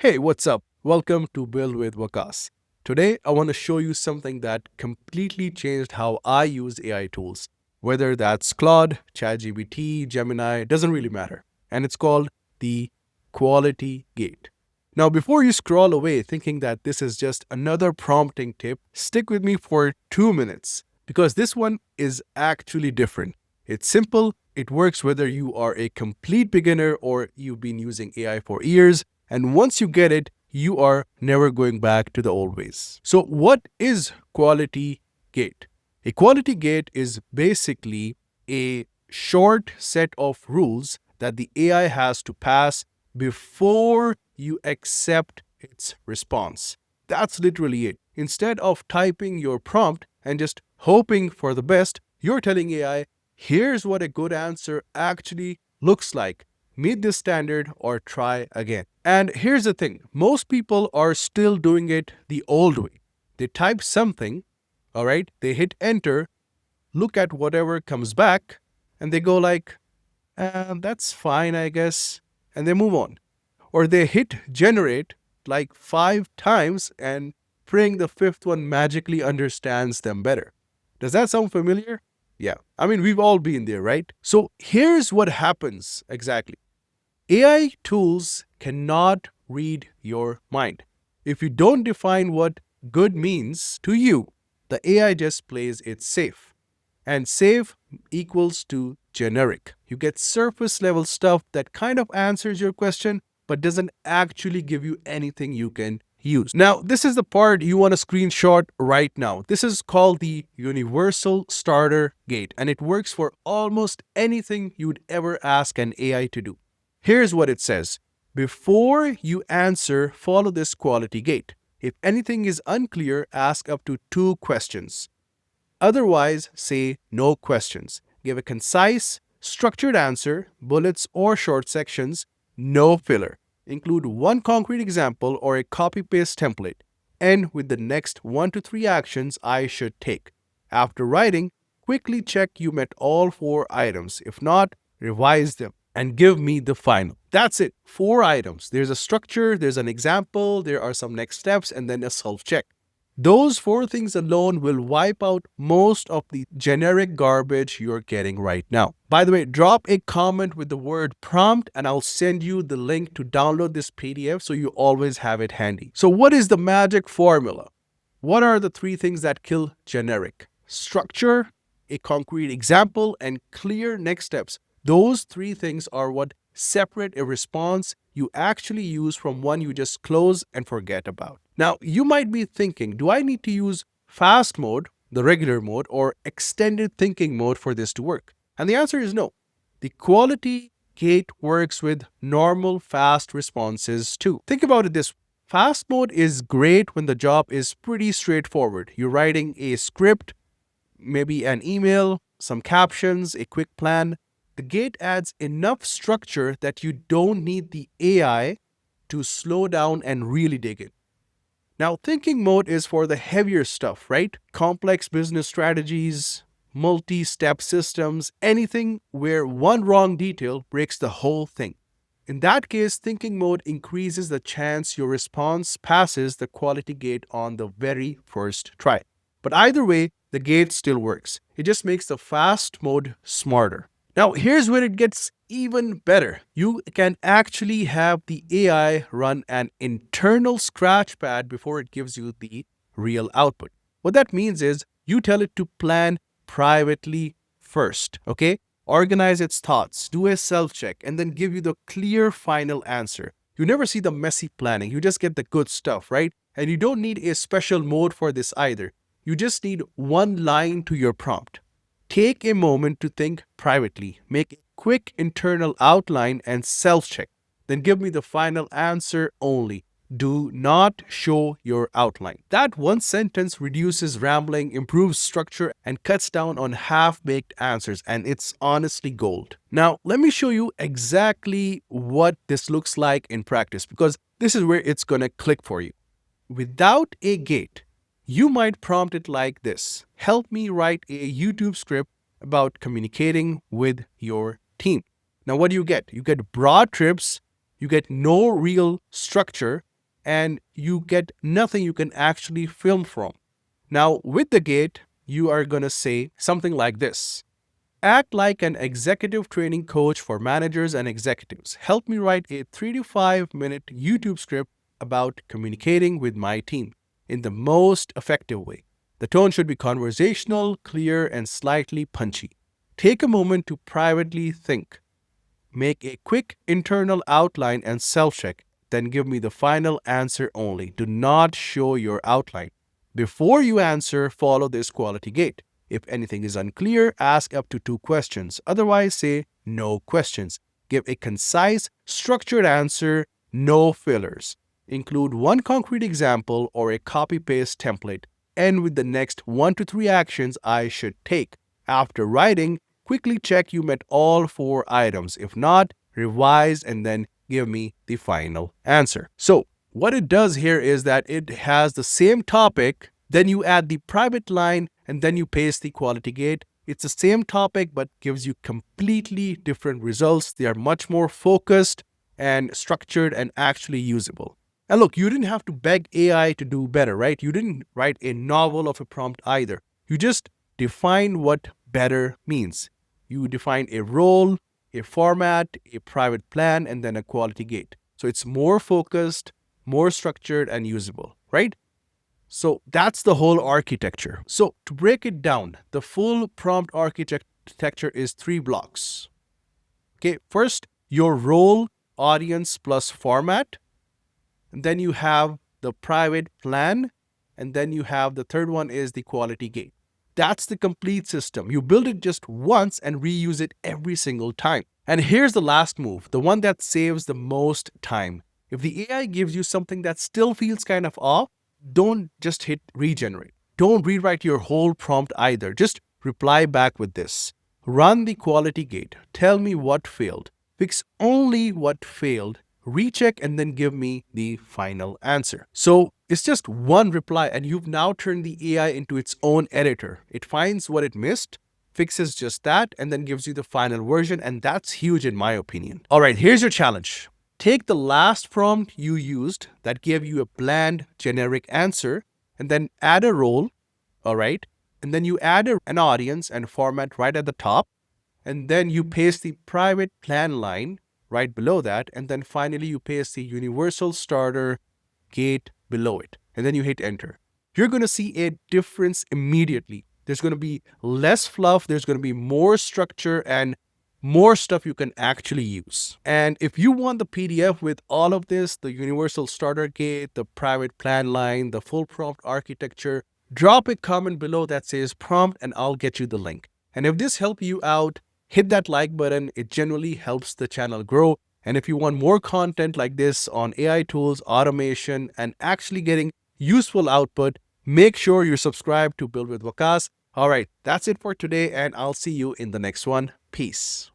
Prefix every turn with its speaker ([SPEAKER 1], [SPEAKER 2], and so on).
[SPEAKER 1] Hey, what's up? Welcome to Build with Wakas. Today, I want to show you something that completely changed how I use AI tools. Whether that's Claude, ChatGPT, Gemini, doesn't really matter. And it's called the quality gate. Now, before you scroll away thinking that this is just another prompting tip, stick with me for 2 minutes because this one is actually different. It's simple, it works whether you are a complete beginner or you've been using AI for years, and once you get it, you are never going back to the old ways. So, what is quality gate? A quality gate is basically a short set of rules that the AI has to pass before you accept its response. That's literally it. Instead of typing your prompt and just hoping for the best, you're telling AI, here's what a good answer actually looks like. Meet this standard or try again. And here's the thing, most people are still doing it the old way. They type something, all right, they hit enter, look at whatever comes back, and they go like, that's fine, I guess, and they move on. Or they hit generate like 5 times and praying the fifth one magically understands them better. Does that sound familiar? Yeah. I mean, we've all been there, right? So here's what happens exactly. AI tools cannot read your mind. If you don't define what good means to you, the AI just plays it safe. And safe equals to generic. You get surface level stuff that kind of answers your question but doesn't actually give you anything you can use. Now, this is the part you want to screenshot right now. This is called the universal starter gate, and it works for almost anything you'd ever ask an AI to do. Here's what it says. Before you answer, follow this quality gate. If anything is unclear, ask up to 2 questions. Otherwise, say no questions. Give a concise, structured answer, bullets or short sections, no filler. Include one concrete example or a copy paste template. End with the next 1 to 3 actions I should take. After writing, quickly check you met all 4 items. If not, revise them and give me the final. That's it. 4 items. There's a structure, there's an example, there are some next steps, and then a self check. Those 4 things alone will wipe out most of the generic garbage you're getting right now. By the way, drop a comment with the word prompt and I'll send you the link to download this PDF so you always have it handy. So what is the magic formula? What are the 3 things that kill generic? Structure, a concrete example, and clear next steps. Those 3 things are what separate a response you actually use from one you just close and forget about. Now, you might be thinking, do I need to use fast mode, the regular mode, or extended thinking mode for this to work? And the answer is no. The quality gate works with normal fast responses too. Think about it this way. Fast mode is great when the job is pretty straightforward. You're writing a script, maybe an email, some captions, a quick plan. The gate adds enough structure that you don't need the AI to slow down and really dig in. Now, thinking mode is for the heavier stuff, right? Complex business strategies, multi-step systems, anything where one wrong detail breaks the whole thing. In that case, thinking mode increases the chance your response passes the quality gate on the very first try. But either way, the gate still works. It just makes the fast mode smarter. Now, here's where it gets even better. You can actually have the AI run an internal scratchpad before it gives you the real output. What that means is you tell it to plan privately first, okay? Organize its thoughts, do a self-check, and then give you the clear final answer. You never see the messy planning. You just get the good stuff, right? And you don't need a special mode for this either. You just need one line to your prompt. Take a moment to think privately. Make a quick internal outline and self-check. Then give me the final answer only. Do not show your outline. That one sentence reduces rambling, improves structure, and cuts down on half-baked answers, and it's honestly gold. Now, let me show you exactly what this looks like in practice, because this is where it's going to click for you. Without a gate, you might prompt it like this. Help me write a YouTube script about communicating with your team. Now, what do? You get broad trips, you get no real structure, and you get nothing you can actually film from. Now, with the gate, you are going to say something like this. Act like an executive training coach for managers and executives. Help me write a 3 to 5 minute YouTube script about communicating with my team in the most effective way. The tone should be conversational, clear, and slightly punchy. Take a moment to privately think. Make a quick internal outline and self-check, then give me the final answer only. Do not show your outline. Before you answer, follow this quality gate. If anything is unclear, ask up to 2 questions. Otherwise, say no questions. Give a concise, structured answer, no fillers. Include one concrete example or a copy-paste template. End with the next 1 to 3 actions I should take. After writing, quickly check you met all 4 items. If not, revise and then give me the final answer. So what it does here is that it has the same topic, then you add the private line, and then you paste the quality gate. It's the same topic, but gives you completely different results. They are much more focused and structured and actually usable. And look, you didn't have to beg AI to do better, right? You didn't write a novel of a prompt either. You just define what better means. You define a role, a format, a private plan, and then a quality gate. So it's more focused, more structured, and usable, right? So that's the whole architecture. So to break it down, the full prompt architecture is 3 blocks. Okay, first, your role, audience plus format. And then you have the private plan. And then you have the third one is the quality gate. That's the complete system. You build it just once and reuse it every single time. And here's the last move, the one that saves the most time. If the AI gives you something that still feels kind of off, don't just hit regenerate. Don't rewrite your whole prompt either. Just reply back with this. Run the quality gate. Tell me what failed. Fix only what failed. Recheck and then give me the final answer. So it's just one reply and you've now turned the AI into its own editor. It finds what it missed, fixes just that, and then gives you the final version. And that's huge in my opinion. All right, here's your challenge. Take the last prompt you used that gave you a bland, generic answer, and then add a role, all right? And then you add an audience and format right at the top, and then you paste the private plan line right below that, and then finally you paste the universal starter gate below it, and then you hit enter. You're going to see a difference immediately. There's going to be less fluff, there's going to be more structure, and more stuff you can actually use. And if you want the PDF with all of this, the universal starter gate, the private plan line, the full prompt architecture, drop a comment below that says prompt and I'll get you the link. And if this helped you out, hit that like button. It generally helps the channel grow. And if you want more content like this on AI tools, automation, and actually getting useful output, make sure you subscribe to Build with Wakas. All right, that's it for today, and I'll see you in the next one. Peace.